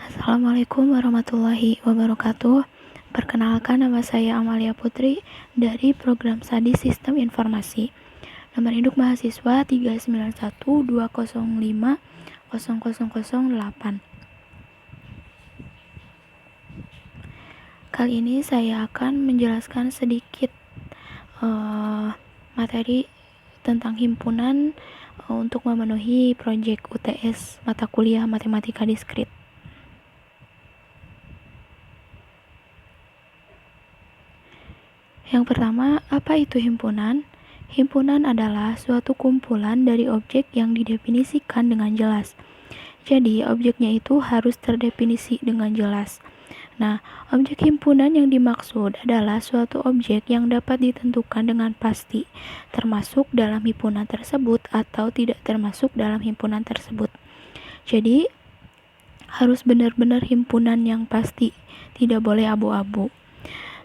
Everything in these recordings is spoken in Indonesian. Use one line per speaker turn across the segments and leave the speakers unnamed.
Assalamualaikum warahmatullahi wabarakatuh. Perkenalkan, nama saya Amalia Putri dari Program Studi Sistem Informasi. Nomor induk mahasiswa 39120050008. Kali ini saya akan menjelaskan sedikit materi tentang himpunan untuk memenuhi proyek UTS mata kuliah Matematika Diskrit. Yang pertama, apa itu himpunan? Himpunan adalah suatu kumpulan dari objek yang didefinisikan dengan jelas. Jadi, objeknya itu harus terdefinisi dengan jelas. Nah, objek himpunan yang dimaksud adalah suatu objek yang dapat ditentukan dengan pasti, termasuk dalam himpunan tersebut atau tidak termasuk dalam himpunan tersebut. Jadi, harus benar-benar himpunan yang pasti, tidak boleh abu-abu.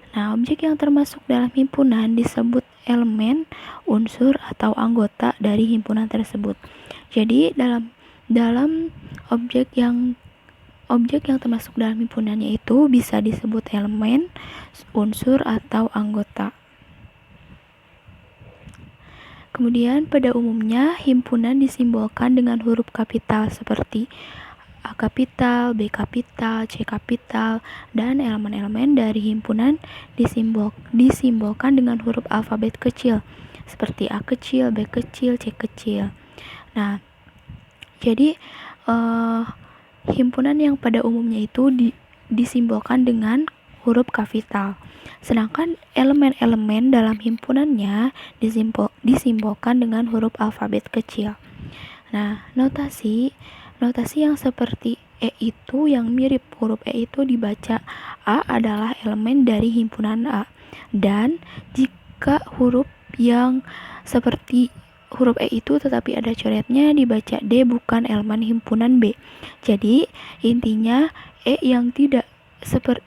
Nah, objek yang termasuk dalam himpunan disebut elemen, unsur, atau anggota dari himpunan tersebut. Jadi, dalam objek yang termasuk dalam himpunannya itu bisa disebut elemen, unsur, atau anggota. Kemudian, pada umumnya, himpunan disimbolkan dengan huruf kapital seperti A kapital, B kapital, C kapital, dan elemen-elemen dari himpunan disimbolkan dengan huruf alfabet kecil seperti A kecil, B kecil, C kecil. Nah, jadi himpunan yang pada umumnya itu disimbolkan dengan huruf kapital. Sedangkan elemen-elemen dalam himpunannya disimbolkan dengan huruf alfabet kecil. Nah, notasi yang seperti E itu yang mirip huruf E itu dibaca A adalah elemen dari himpunan A. Dan jika huruf yang seperti huruf E itu tetapi ada coretnya dibaca D, bukan elemen himpunan B. Jadi intinya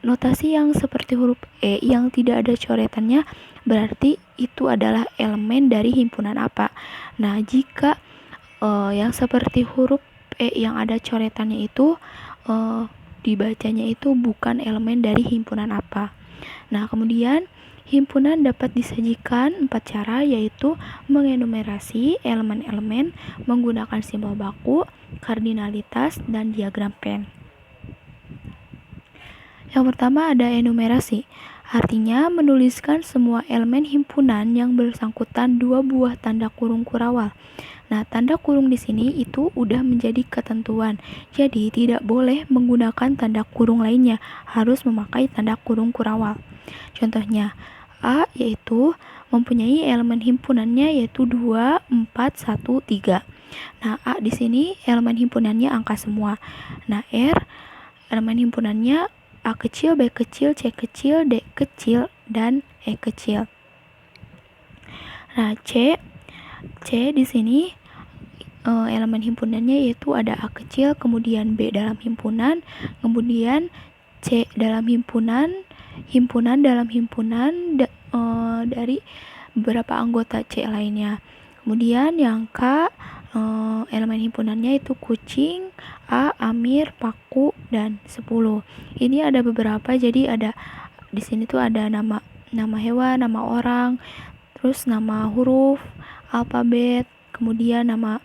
notasi yang seperti huruf E yang tidak ada coretannya berarti itu adalah elemen dari himpunan apa. Nah, jika yang seperti huruf E yang ada coretannya itu dibacanya itu bukan elemen dari himpunan apa. Nah, kemudian himpunan dapat disajikan 4 cara, yaitu mengenumerasi elemen-elemen menggunakan simbol baku, kardinalitas, dan diagram Venn. Yang pertama ada enumerasi, artinya menuliskan semua elemen himpunan yang bersangkutan 2 buah tanda kurung kurawal. Nah, tanda kurung di sini itu udah menjadi ketentuan. Jadi, tidak boleh menggunakan tanda kurung lainnya, harus memakai tanda kurung kurawal. Contohnya, A yaitu mempunyai elemen himpunannya yaitu 2, 4, 1, 3. Nah, A di sini elemen himpunannya angka semua. Nah, R elemen himpunannya A kecil, B kecil, C kecil, D kecil, dan E kecil. Nah, C di sini elemen himpunannya yaitu ada A kecil, kemudian B dalam himpunan, kemudian C dalam himpunan dalam himpunan dari beberapa anggota C lainnya. Kemudian yang K elemen himpunannya itu kucing, A, Amir, Paku, dan 10. Ini ada beberapa, jadi ada di sini tuh ada nama hewan, nama orang, terus nama huruf, alfabet, kemudian nama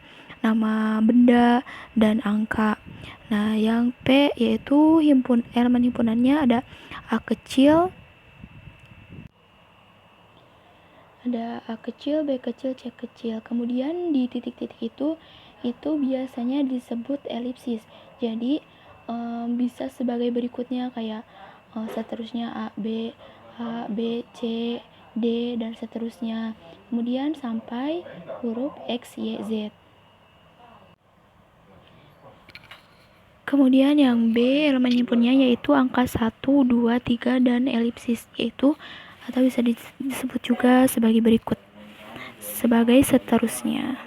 benda, dan angka. Nah, yang P yaitu elemen himpunannya ada A kecil, B kecil, C kecil. Kemudian di titik-titik itu biasanya disebut elipsis. Jadi bisa sebagai berikutnya kayak seterusnya A, B, C, D, dan seterusnya. Kemudian sampai huruf X, Y, Z. Kemudian yang B elemen himpunnya yaitu angka 1, 2, 3, dan elipsis, yaitu atau bisa disebut juga sebagai berikut, sebagai seterusnya.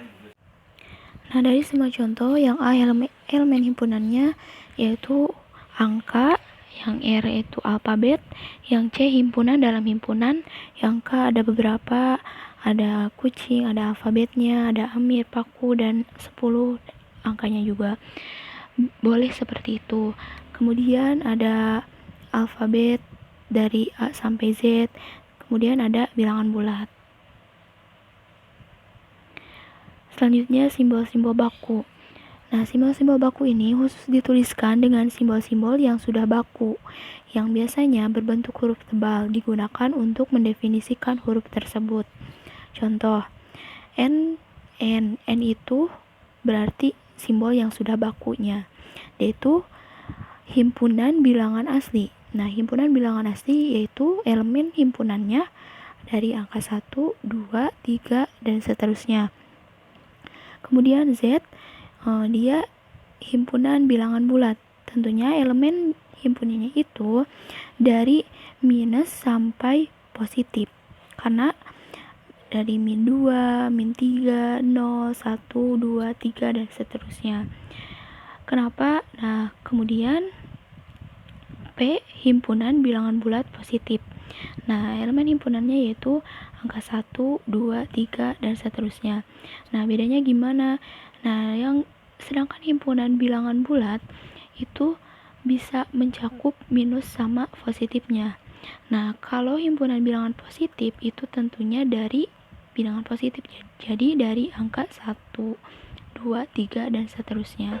Nah, dari semua contoh, yang A elemen himpunannya yaitu angka, yang R yaitu alfabet, yang C himpunan dalam himpunan, yang K ada beberapa, ada kucing, ada alfabetnya, ada Amir, Paku, dan 10 angkanya juga. Boleh seperti itu. Kemudian ada alfabet dari A sampai Z. Kemudian ada bilangan bulat. Selanjutnya simbol-simbol baku. Nah, simbol-simbol baku ini khusus dituliskan dengan simbol-simbol yang sudah baku, yang biasanya berbentuk huruf tebal digunakan untuk mendefinisikan huruf tersebut. Contoh, N itu berarti simbol yang sudah bakunya, yaitu himpunan bilangan asli. Nah, himpunan bilangan asli yaitu elemen himpunannya dari angka 1, 2, 3, dan seterusnya. Kemudian Z, dia himpunan bilangan bulat. Tentunya elemen himpunannya itu dari minus sampai positif. Karena dari min 2, min 3, 0, 1, 2, 3, dan seterusnya. Kenapa? Nah, kemudian P, himpunan bilangan bulat positif. Nah, elemen himpunannya yaitu angka 1, 2, 3, dan seterusnya. Nah, bedanya gimana? Nah, sedangkan himpunan bilangan bulat itu bisa mencakup minus sama positifnya. Nah, kalau himpunan bilangan positif itu tentunya dari bilangan positif. Jadi dari angka 1, 2, 3, dan seterusnya.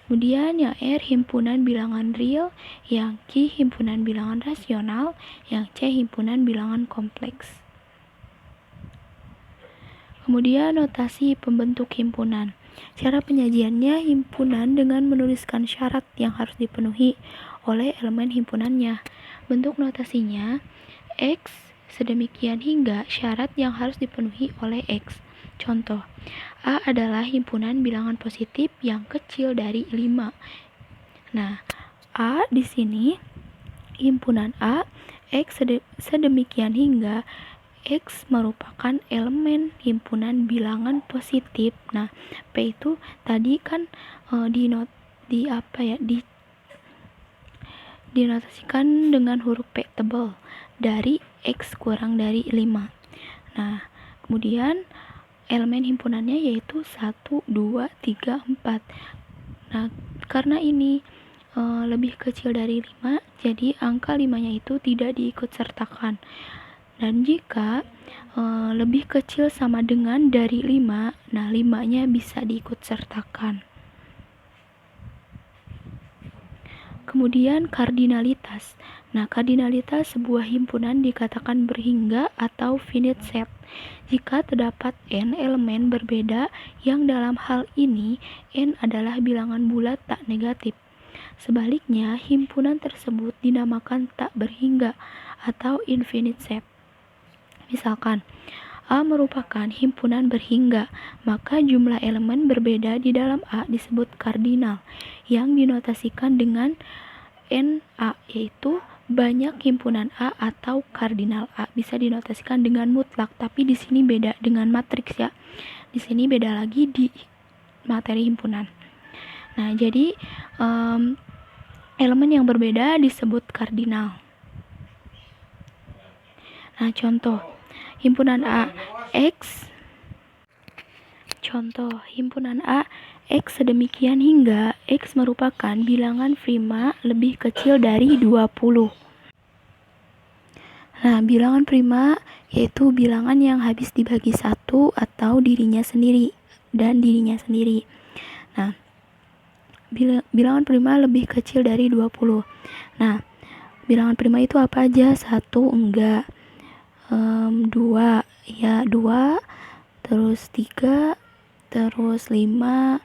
Kemudian yang R himpunan bilangan real, yang Q himpunan bilangan rasional, yang C himpunan bilangan kompleks. Kemudian notasi pembentuk himpunan. Cara penyajiannya himpunan dengan menuliskan syarat yang harus dipenuhi oleh elemen himpunannya. Bentuk notasinya X sedemikian hingga syarat yang harus dipenuhi oleh X. Contoh, A adalah himpunan bilangan positif yang kecil dari 5. Nah, A di sini himpunan A, X sedemikian hingga X merupakan elemen himpunan bilangan positif. Nah, P itu tadi kan dinotasikan dengan huruf P tebal dari X kurang dari 5. Nah, kemudian elemen himpunannya yaitu 1, 2, 3, 4. Nah, karena ini lebih kecil dari 5, jadi angka 5-nya itu tidak diikut sertakan. Dan jika lebih kecil sama dengan dari 5, nah 5-nya bisa diikut sertakan. Kemudian kardinalitas. Nah, kardinalitas sebuah himpunan dikatakan berhingga atau finite set jika terdapat n elemen berbeda yang dalam hal ini n adalah bilangan bulat tak negatif. Sebaliknya, himpunan tersebut dinamakan tak berhingga atau infinite set. Misalkan, A merupakan himpunan berhingga, maka jumlah elemen berbeda di dalam A disebut kardinal, yang dinotasikan dengan NA, yaitu banyak himpunan A atau kardinal A. Bisa dinotasikan dengan mutlak, tapi di sini beda dengan matriks ya. Di sini beda lagi di materi himpunan. Nah, jadi elemen yang berbeda disebut kardinal. Nah, contoh himpunan A X. Contoh himpunan A X sedemikian hingga X merupakan bilangan prima lebih kecil dari 20. Nah, bilangan prima yaitu bilangan yang habis dibagi 1 atau dirinya sendiri dan dirinya sendiri. Nah, bilangan prima lebih kecil dari 20. Nah, bilangan prima itu apa aja? 1 enggak, 2 ya 2, terus 3, terus 5,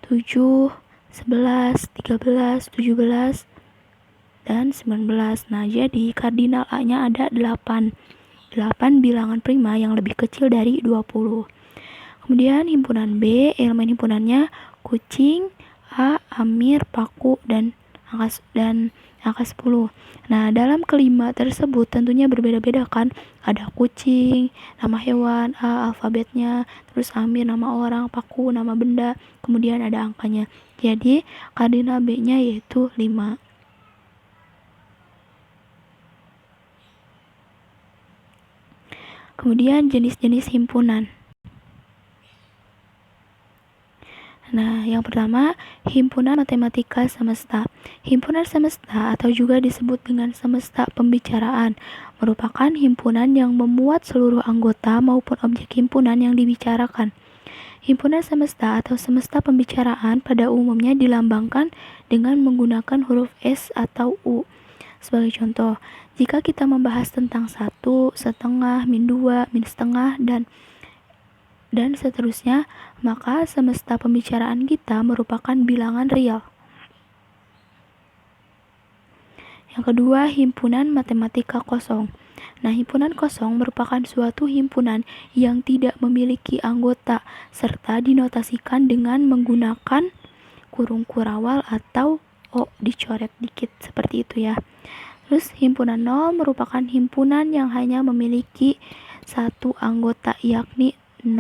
7, 11, 13, 17, dan 19. Nah, jadi kardinal A-nya ada 8. 8 bilangan prima yang lebih kecil dari 20. Kemudian himpunan B, elemen himpunannya kucing, A, Amir, Paku, dan angka 10. Nah, dalam kelima tersebut tentunya berbeda-beda kan. Ada kucing, nama hewan, A alfabetnya, terus Amir nama orang, Paku nama benda, kemudian ada angkanya. Jadi kardinal B-nya yaitu 5. Kemudian jenis-jenis himpunan. Nah, yang pertama, himpunan matematika semesta. Himpunan semesta atau juga disebut dengan semesta pembicaraan merupakan himpunan yang memuat seluruh anggota maupun objek himpunan yang dibicarakan. Himpunan semesta atau semesta pembicaraan pada umumnya dilambangkan dengan menggunakan huruf S atau U. Sebagai contoh, jika kita membahas tentang 1, setengah, min 2, min setengah, dan seterusnya, maka semesta pembicaraan kita merupakan bilangan real. Yang kedua, himpunan matematika kosong. Nah, himpunan kosong merupakan suatu himpunan yang tidak memiliki anggota serta dinotasikan dengan menggunakan kurung kurawal atau O dicoret dikit seperti itu ya. Terus himpunan nol merupakan himpunan yang hanya memiliki satu anggota yakni 0.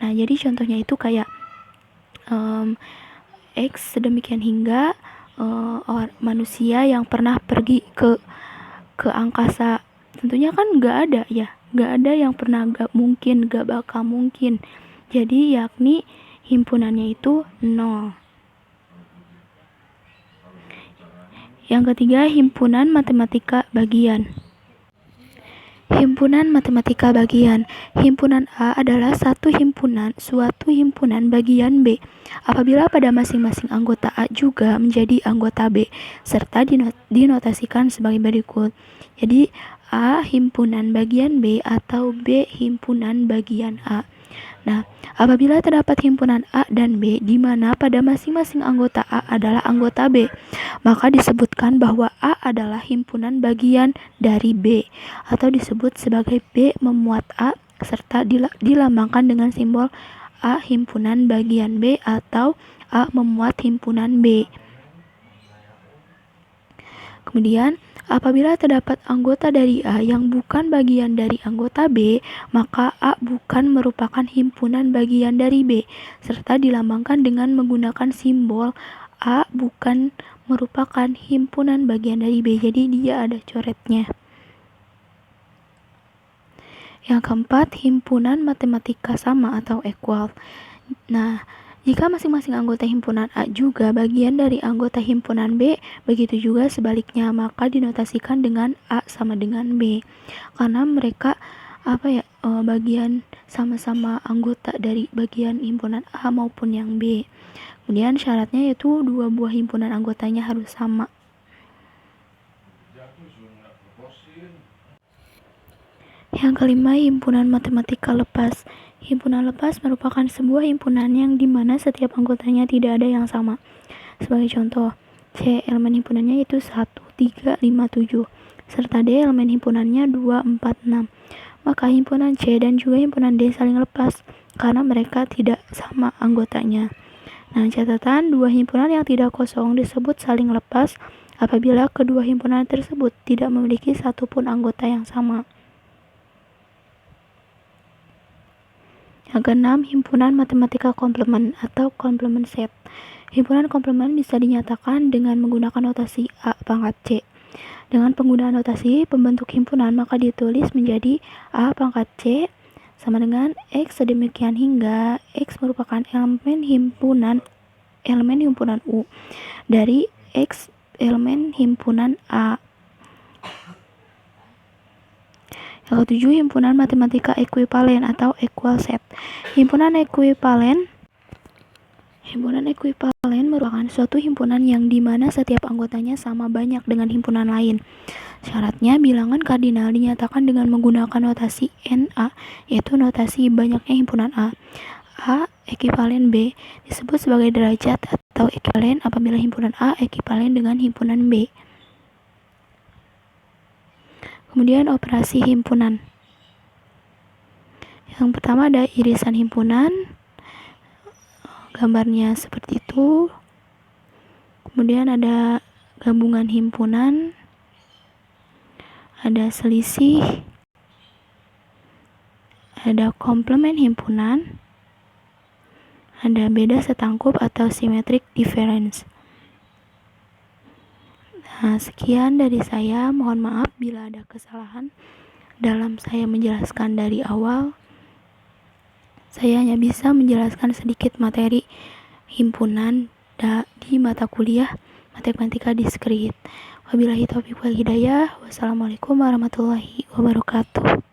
Nah, jadi contohnya itu kayak X sedemikian hingga manusia yang pernah pergi ke angkasa. Tentunya kan nggak ada ya, nggak ada yang pernah, nggak mungkin, nggak bakal mungkin. Jadi yakni himpunannya itu 0. Yang ketiga, himpunan matematika bagian. Himpunan matematika bagian. Himpunan A adalah suatu himpunan bagian B apabila pada masing-masing anggota A juga menjadi anggota B serta dinotasikan sebagai berikut. Jadi A himpunan bagian B atau B himpunan bagian A. Nah, apabila terdapat himpunan A dan B di mana pada masing-masing anggota A adalah anggota B, maka disebutkan bahwa A adalah himpunan bagian dari B atau disebut sebagai B memuat A serta dilambangkan dengan simbol A himpunan bagian B atau A memuat himpunan B. Kemudian, apabila terdapat anggota dari A yang bukan bagian dari anggota B, maka A bukan merupakan himpunan bagian dari B, serta dilambangkan dengan menggunakan simbol A bukan merupakan himpunan bagian dari B, jadi dia ada coretnya. Yang keempat, himpunan matematika sama atau equal. Nah, jika masing-masing anggota himpunan A juga bagian dari anggota himpunan B, begitu juga sebaliknya, maka dinotasikan dengan A sama dengan B. Karena mereka bagian sama-sama anggota dari bagian himpunan A maupun yang B. Kemudian syaratnya yaitu dua buah himpunan anggotanya harus sama. Yang kelima, himpunan matematika lepas. Himpunan lepas merupakan sebuah himpunan yang dimana setiap anggotanya tidak ada yang sama. Sebagai contoh, C elemen himpunannya itu 1, 3, 5, 7, serta D elemen himpunannya 2, 4, 6. Maka himpunan C dan juga himpunan D saling lepas karena mereka tidak sama anggotanya. Nah, catatan, dua himpunan yang tidak kosong disebut saling lepas apabila kedua himpunan tersebut tidak memiliki satupun anggota yang sama. Yang keenam, himpunan matematika komplement atau komplement set. Himpunan komplement bisa dinyatakan dengan menggunakan notasi A pangkat C. Dengan penggunaan notasi pembentuk himpunan, maka ditulis menjadi A pangkat C sama dengan X sedemikian hingga X merupakan elemen himpunan U dari X elemen himpunan A. Yang ketujuh, himpunan matematika ekuivalen atau equal set. Himpunan ekuivalen merupakan suatu himpunan yang dimana setiap anggotanya sama banyak dengan himpunan lain. Syaratnya, bilangan kardinal dinyatakan dengan menggunakan notasi NA, yaitu notasi banyaknya himpunan A. A ekivalen B disebut sebagai derajat atau ekivalen apabila himpunan A ekivalen dengan himpunan B. Kemudian operasi himpunan. Yang pertama ada irisan himpunan. Gambarnya seperti itu. Kemudian ada gabungan himpunan. Ada selisih. Ada komplement himpunan. Ada beda setangkup atau symmetric difference. Nah, sekian dari saya. Mohon maaf bila ada kesalahan dalam saya menjelaskan dari awal. Saya hanya bisa menjelaskan sedikit materi himpunan di mata kuliah Matematika Diskrit. Wabillahi taufiq wal hidayah. Wassalamualaikum warahmatullahi wabarakatuh.